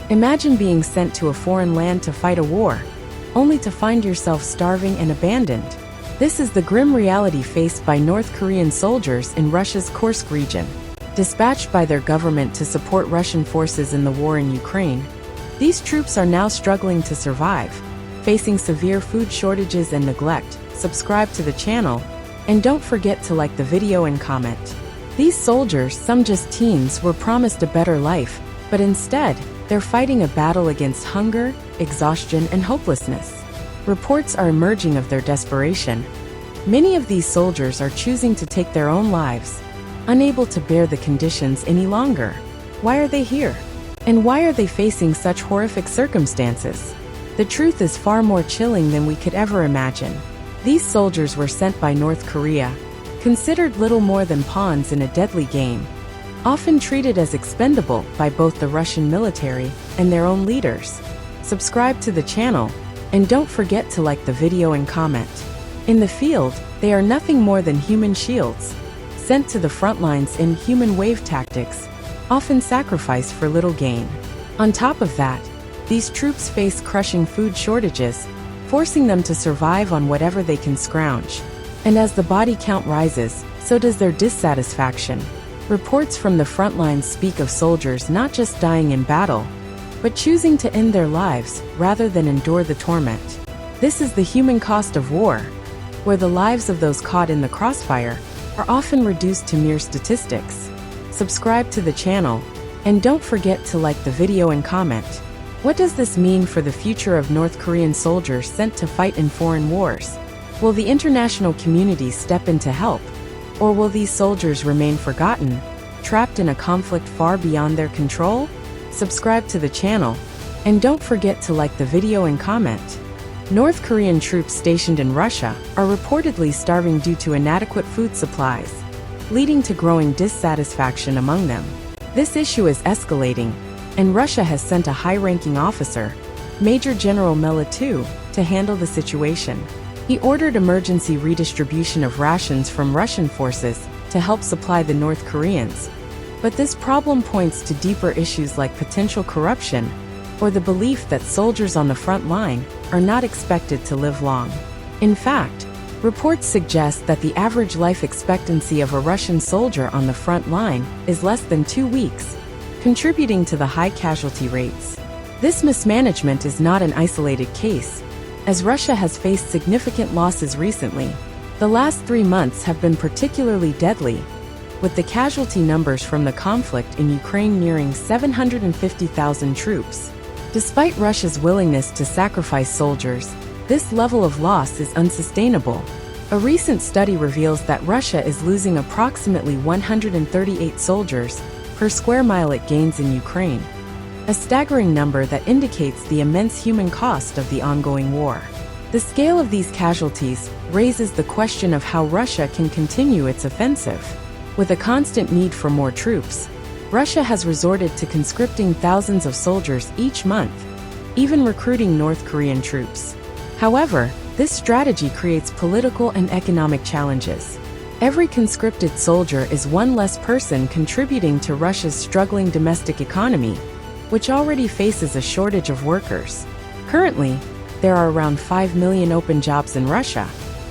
Imagine being sent to a foreign land to fight a war, only to find yourself starving and abandoned. This is the grim reality faced by North Korean soldiers in Russia's Kursk region. Dispatched by their government to support Russian forces in the war in Ukraine, these troops are now struggling to survive, facing severe food shortages and neglect. Subscribe to the channel, and don't forget to like the video and comment. These soldiers, some just teens, were promised a better life, but instead, they're fighting a battle against hunger, exhaustion, and hopelessness. Reports are emerging of their desperation. Many of these soldiers are choosing to take their own lives, unable to bear the conditions any longer. Why are they here? And why are they facing such horrific circumstances? The truth is far more chilling than we could ever imagine. These soldiers were sent by North Korea, considered little more than pawns in a deadly game, often treated as expendable by both the Russian military and their own leaders. Subscribe to the channel, and don't forget to like the video and comment. In the field, they are nothing more than human shields, sent to the front lines in human wave tactics, often sacrificed for little gain. On top of that, these troops face crushing food shortages, forcing them to survive on whatever they can scrounge. And as the body count rises, so does their dissatisfaction. Reports from the front lines speak of soldiers not just dying in battle, but choosing to end their lives rather than endure the torment. This is the human cost of war, where the lives of those caught in the crossfire are often reduced to mere statistics. Subscribe to the channel, and don't forget to like the video and comment. What does this mean for the future of North Korean soldiers sent to fight in foreign wars? Will the international community step in to help? Or will these soldiers remain forgotten, trapped in a conflict far beyond their control? Subscribe to the channel, and don't forget to like the video and comment. North Korean troops stationed in Russia are reportedly starving due to inadequate food supplies, leading to growing dissatisfaction among them. This issue is escalating, and Russia has sent a high-ranking officer, Major General Melatu, to handle the situation. He ordered emergency redistribution of rations from Russian forces to help supply the North Koreans. But this problem points to deeper issues like potential corruption, or the belief that soldiers on the front line are not expected to live long. In fact, reports suggest that the average life expectancy of a Russian soldier on the front line is less than 2 weeks, contributing to the high casualty rates. This mismanagement is not an isolated case, as Russia has faced significant losses recently. The last 3 months have been particularly deadly, with the casualty numbers from the conflict in Ukraine nearing 750,000 troops. Despite Russia's willingness to sacrifice soldiers, this level of loss is unsustainable. A recent study reveals that Russia is losing approximately 138 soldiers per square mile it gains in Ukraine, a staggering number that indicates the immense human cost of the ongoing war. The scale of these casualties raises the question of how Russia can continue its offensive. With a constant need for more troops, Russia has resorted to conscripting thousands of soldiers each month, even recruiting North Korean troops. However, this strategy creates political and economic challenges. Every conscripted soldier is one less person contributing to Russia's struggling domestic economy, which already faces a shortage of workers. Currently, there are around 5 million open jobs in Russia,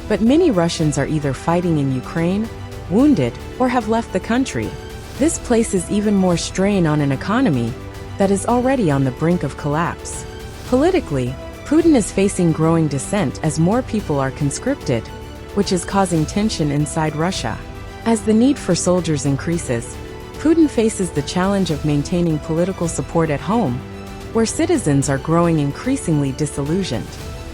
but many Russians are either fighting in Ukraine, wounded, or have left the country. This places even more strain on an economy that is already on the brink of collapse. Politically, Putin is facing growing dissent as more people are conscripted, which is causing tension inside Russia. As the need for soldiers increases, Putin faces the challenge of maintaining political support at home, where citizens are growing increasingly disillusioned.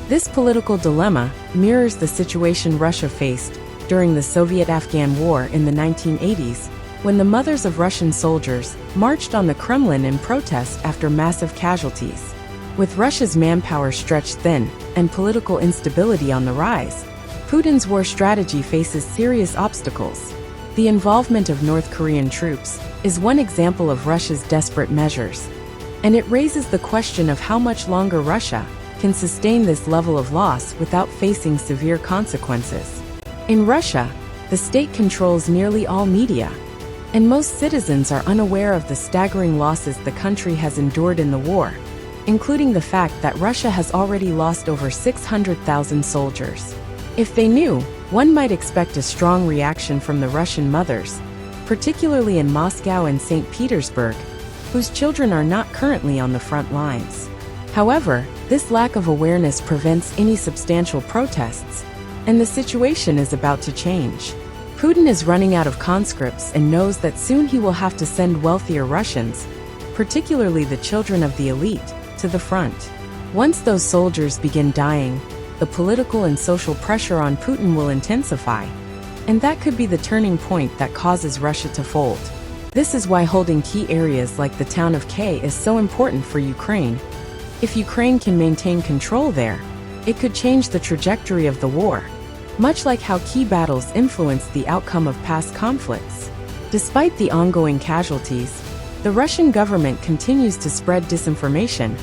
This political dilemma mirrors the situation Russia faced during the Soviet-Afghan War in the 1980s, when the mothers of Russian soldiers marched on the Kremlin in protest after massive casualties. With Russia's manpower stretched thin and political instability on the rise, Putin's war strategy faces serious obstacles. The involvement of North Korean troops is one example of Russia's desperate measures, and it raises the question of how much longer Russia can sustain this level of loss without facing severe consequences. In Russia, the state controls nearly all media, and most citizens are unaware of the staggering losses the country has endured in the war, including the fact that Russia has already lost over 600,000 soldiers. If they knew, one might expect a strong reaction from the Russian mothers, particularly in Moscow and St. Petersburg, whose children are not currently on the front lines. However, this lack of awareness prevents any substantial protests, and the situation is about to change. Putin is running out of conscripts and knows that soon he will have to send wealthier Russians, particularly the children of the elite, to the front. Once those soldiers begin dying, the political and social pressure on Putin will intensify, and that could be the turning point that causes Russia to fold. This is why holding key areas like the town of Kyiv is so important for Ukraine. If Ukraine can maintain control there, it could change the trajectory of the war, much like how key battles influence the outcome of past conflicts. Despite the ongoing casualties, the Russian government continues to spread disinformation,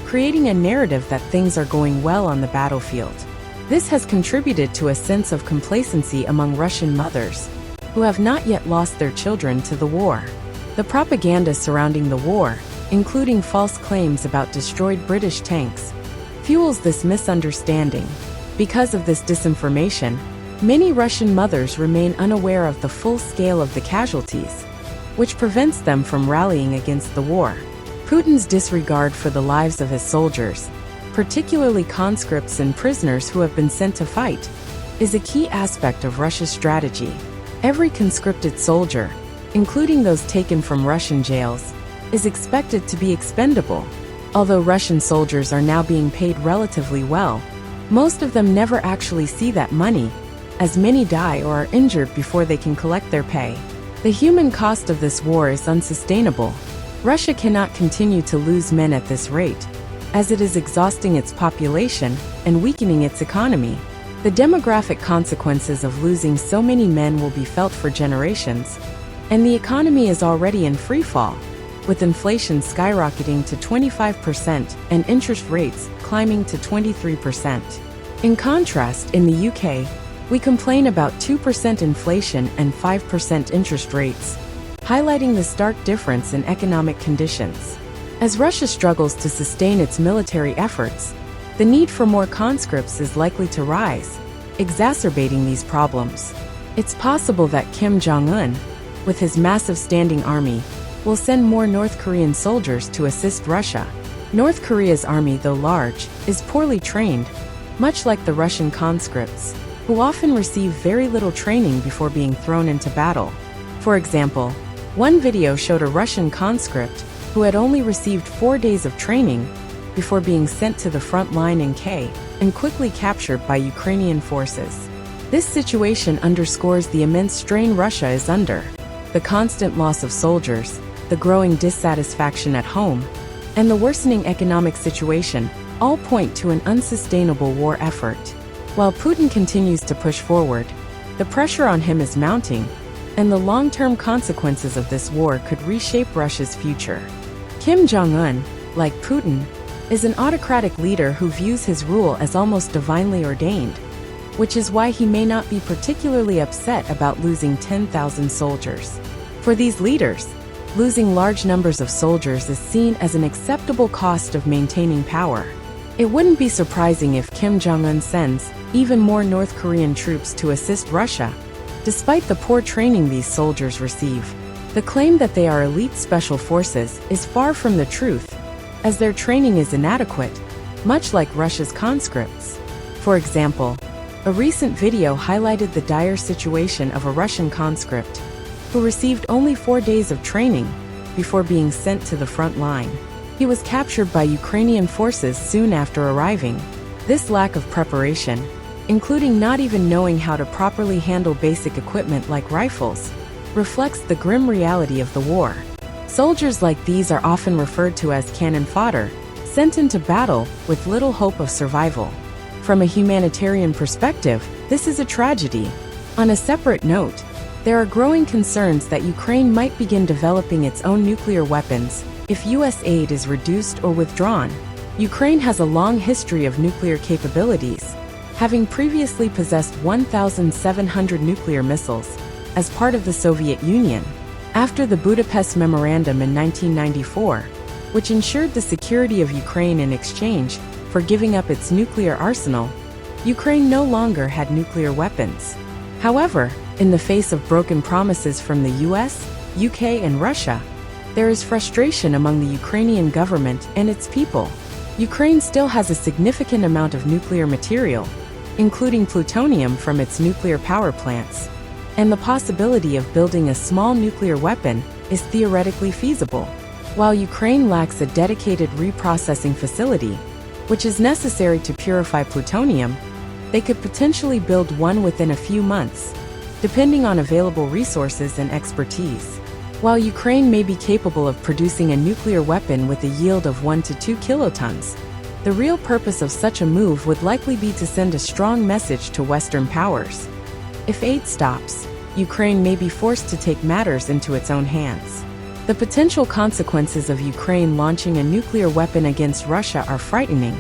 creating a narrative that things are going well on the battlefield. This has contributed to a sense of complacency among Russian mothers, who have not yet lost their children to the war. The propaganda surrounding the war, including false claims about destroyed British tanks, fuels this misunderstanding. Because of this disinformation, many Russian mothers remain unaware of the full scale of the casualties, which prevents them from rallying against the war. Putin's disregard for the lives of his soldiers, particularly conscripts and prisoners who have been sent to fight, is a key aspect of Russia's strategy. Every conscripted soldier, including those taken from Russian jails, is expected to be expendable. Although Russian soldiers are now being paid relatively well, most of them never actually see that money, as many die or are injured before they can collect their pay. The human cost of this war is unsustainable. Russia cannot continue to lose men at this rate, as it is exhausting its population and weakening its economy. The demographic consequences of losing so many men will be felt for generations, and the economy is already in freefall, with inflation skyrocketing to 25% and interest rates climbing to 23%. In contrast, in the UK, we complain about 2% inflation and 5% interest rates, highlighting the stark difference in economic conditions. As Russia struggles to sustain its military efforts, the need for more conscripts is likely to rise, exacerbating these problems. It's possible that Kim Jong-un, with his massive standing army, will send more North Korean soldiers to assist Russia. North Korea's army, though large, is poorly trained, much like the Russian conscripts, who often receive very little training before being thrown into battle. For example, one video showed a Russian conscript who had only received 4 days of training before being sent to the front line in Kyiv and quickly captured by Ukrainian forces. This situation underscores the immense strain Russia is under. The constant loss of soldiers, the growing dissatisfaction at home, and the worsening economic situation all point to an unsustainable war effort. While Putin continues to push forward, the pressure on him is mounting, and the long-term consequences of this war could reshape Russia's future. Kim Jong-un, like Putin, is an autocratic leader who views his rule as almost divinely ordained, which is why he may not be particularly upset about losing 10,000 soldiers. For these leaders, losing large numbers of soldiers is seen as an acceptable cost of maintaining power. It wouldn't be surprising if Kim Jong-un sends even more North Korean troops to assist Russia, despite the poor training these soldiers receive. The claim that they are elite special forces is far from the truth, as their training is inadequate, much like Russia's conscripts. For example, a recent video highlighted the dire situation of a Russian conscript who received only 4 days of training before being sent to the front line. He was captured by Ukrainian forces soon after arriving. This lack of preparation, including not even knowing how to properly handle basic equipment like rifles, reflects the grim reality of the war. Soldiers like these are often referred to as cannon fodder, sent into battle with little hope of survival. From a humanitarian perspective, this is a tragedy. On a separate note, there are growing concerns that Ukraine might begin developing its own nuclear weapons if US aid is reduced or withdrawn. Ukraine has a long history of nuclear capabilities, having previously possessed 1,700 nuclear missiles as part of the Soviet Union. After the Budapest Memorandum in 1994, which ensured the security of Ukraine in exchange for giving up its nuclear arsenal, Ukraine no longer had nuclear weapons. However, in the face of broken promises from the US, UK, and Russia, there is frustration among the Ukrainian government and its people. Ukraine still has a significant amount of nuclear material, including plutonium from its nuclear power plants, and the possibility of building a small nuclear weapon is theoretically feasible. While Ukraine lacks a dedicated reprocessing facility, which is necessary to purify plutonium, they could potentially build one within a few months, depending on available resources and expertise. While Ukraine may be capable of producing a nuclear weapon with a yield of 1 to 2 kilotons, the real purpose of such a move would likely be to send a strong message to Western powers. If aid stops, Ukraine may be forced to take matters into its own hands. The potential consequences of Ukraine launching a nuclear weapon against Russia are frightening,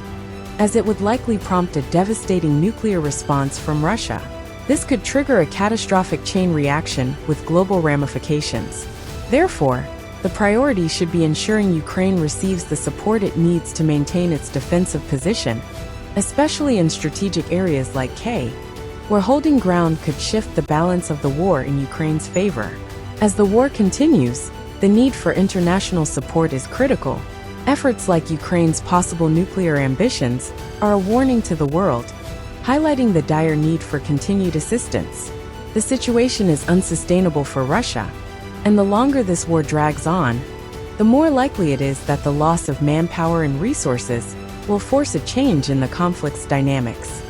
as it would likely prompt a devastating nuclear response from Russia. This could trigger a catastrophic chain reaction with global ramifications. Therefore, the priority should be ensuring Ukraine receives the support it needs to maintain its defensive position, especially in strategic areas like Kyiv, where holding ground could shift the balance of the war in Ukraine's favor. As the war continues, the need for international support is critical. Efforts like Ukraine's possible nuclear ambitions are a warning to the world, highlighting the dire need for continued assistance. The situation is unsustainable for Russia, and the longer this war drags on, the more likely it is that the loss of manpower and resources will force a change in the conflict's dynamics.